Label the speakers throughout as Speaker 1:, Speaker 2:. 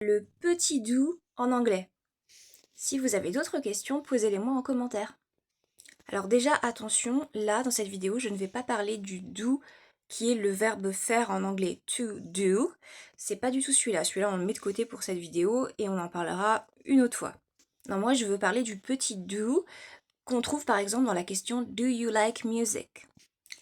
Speaker 1: le petit do en anglais? Si vous avez d'autres questions, posez-les-moi en commentaire. Alors déjà, attention, là, dans cette vidéo, je ne vais pas parler du do qui est le verbe faire en anglais, to do. C'est pas du tout celui-là. Celui-là, on le met de côté pour cette vidéo et on en parlera une autre fois. Non, moi, je veux parler du petit do qu'on trouve par exemple dans la question Do you like music?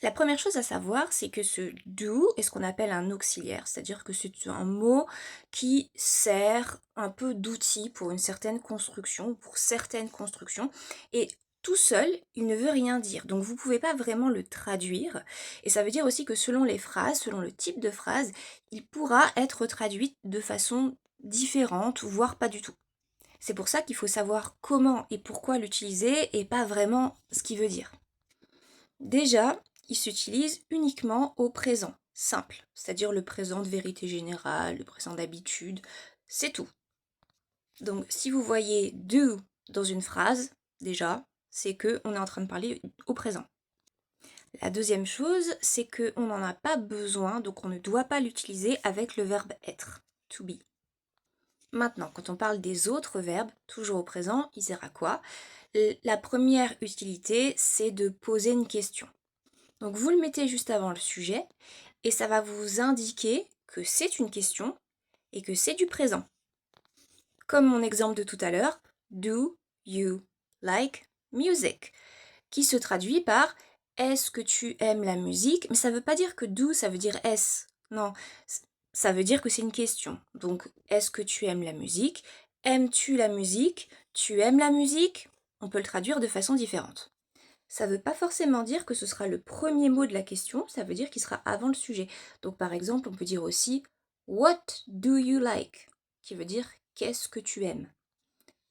Speaker 1: La première chose à savoir, c'est que ce do est ce qu'on appelle un auxiliaire, c'est-à-dire que c'est un mot qui sert un peu d'outil pour une certaine construction, pour certaines constructions, et tout seul, il ne veut rien dire. Donc vous ne pouvez pas vraiment le traduire, et ça veut dire aussi que selon les phrases, selon le type de phrase, il pourra être traduit de façon différente, voire pas du tout. C'est pour ça qu'il faut savoir comment et pourquoi l'utiliser et pas vraiment ce qu'il veut dire. Déjà, il s'utilise uniquement au présent, simple, c'est-à-dire le présent de vérité générale, le présent d'habitude, c'est tout. Donc si vous voyez do dans une phrase, déjà, c'est qu'on est en train de parler au présent. La deuxième chose, c'est qu'on n'en a pas besoin, donc on ne doit pas l'utiliser avec le verbe être, to be. Maintenant, quand on parle des autres verbes, toujours au présent, il sert à quoi? La première utilité, c'est de poser une question. Donc vous le mettez juste avant le sujet et ça va vous indiquer que c'est une question et que c'est du présent. Comme mon exemple de tout à l'heure, do you like music? Qui se traduit par est-ce que tu aimes la musique? Mais ça ne veut pas dire que do, ça veut dire est-ce. Non, ça veut dire que c'est une question. Donc, est-ce que tu aimes la musique? Aimes-tu la musique? Tu aimes la musique? On peut le traduire de façon différente. Ça ne veut pas forcément dire que ce sera le premier mot de la question, ça veut dire qu'il sera avant le sujet. Donc par exemple, on peut dire aussi What do you like? Qui veut dire qu'est-ce que tu aimes?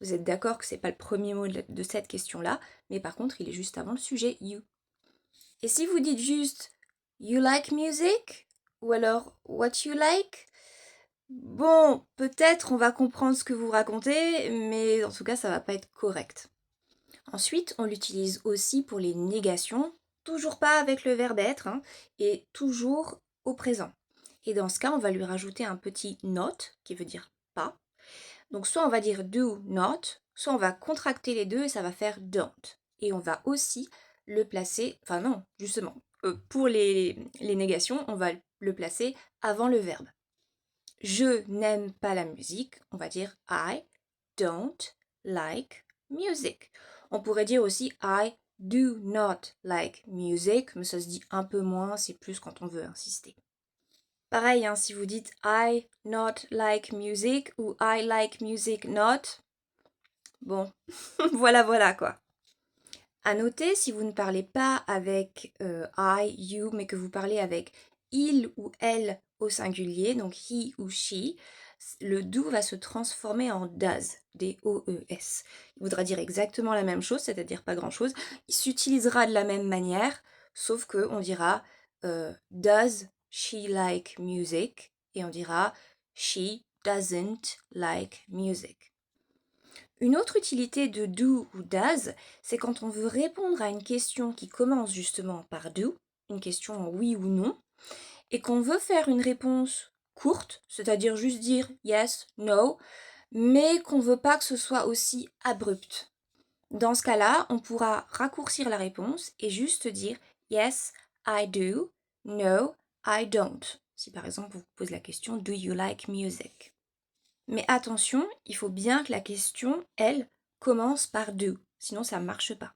Speaker 1: Vous êtes d'accord que c'est pas le premier mot de cette question-là, mais par contre, il est juste avant le sujet you. Et si vous dites juste You like music? Ou alors What you like? Bon, peut-être on va comprendre ce que vous racontez, mais en tout cas, ça va pas être correct. Ensuite, on l'utilise aussi pour les négations, toujours pas avec le verbe être, hein, et toujours au présent. Et dans ce cas, on va lui rajouter un petit not, qui veut dire pas. Donc soit on va dire do not, soit on va contracter les deux et ça va faire don't. Et on va aussi le placer, enfin non, justement, pour les négations, on va le placer avant le verbe. Je n'aime pas la musique, on va dire I don't like music. On pourrait dire aussi I do not like music, mais ça se dit un peu moins, c'est plus quand on veut insister. Pareil, hein, si vous dites I not like music ou I like music not, bon, voilà quoi. À noter, si vous ne parlez pas avec I, you, mais que vous parlez avec il ou elle au singulier, donc he ou she, le do va se transformer en does, D-O-E-S. Il voudra dire exactement la même chose, c'est-à-dire pas grand-chose. Il s'utilisera de la même manière, sauf qu'on dira does she like music et on dira she doesn't like music. Une autre utilité de do ou does, c'est quand on veut répondre à une question qui commence justement par do, une question en oui ou non, et qu'on veut faire une réponse courte, c'est-à-dire juste dire yes, no, mais qu'on ne veut pas que ce soit aussi abrupt. Dans ce cas-là, on pourra raccourcir la réponse et juste dire yes, I do, no, I don't. Si par exemple on vous pose la question do you like music? Mais attention, il faut bien que la question, elle, commence par do, sinon ça ne marche pas.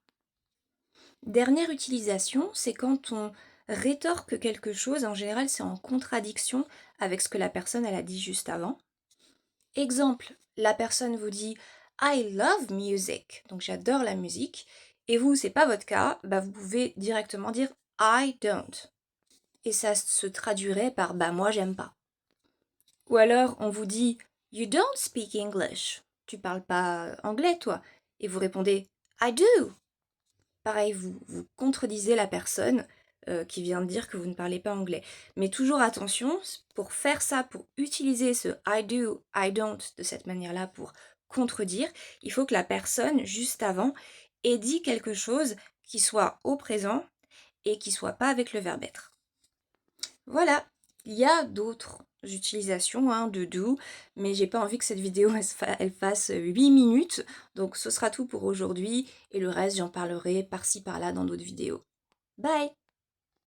Speaker 1: Dernière utilisation, c'est quand on rétorque quelque chose, en général c'est en contradiction avec ce que la personne elle a dit juste avant. Exemple, la personne vous dit I love music, donc j'adore la musique, et vous, c'est pas votre cas, bah vous pouvez directement dire I don't. Et ça se traduirait par bah moi j'aime pas. Ou alors on vous dit You don't speak English. Tu parles pas anglais, toi. Et vous répondez I do. Pareil, vous contredisez la personne qui vient de dire que vous ne parlez pas anglais. Mais toujours attention, pour faire ça, pour utiliser ce I do, I don't de cette manière-là pour contredire, il faut que la personne, juste avant, ait dit quelque chose qui soit au présent et qui soit pas avec le verbe être. Voilà, il y a d'autres utilisations hein, de do, mais j'ai pas envie que cette vidéo elle fasse 8 minutes, donc ce sera tout pour aujourd'hui, et le reste j'en parlerai par-ci par-là dans d'autres vidéos. Bye!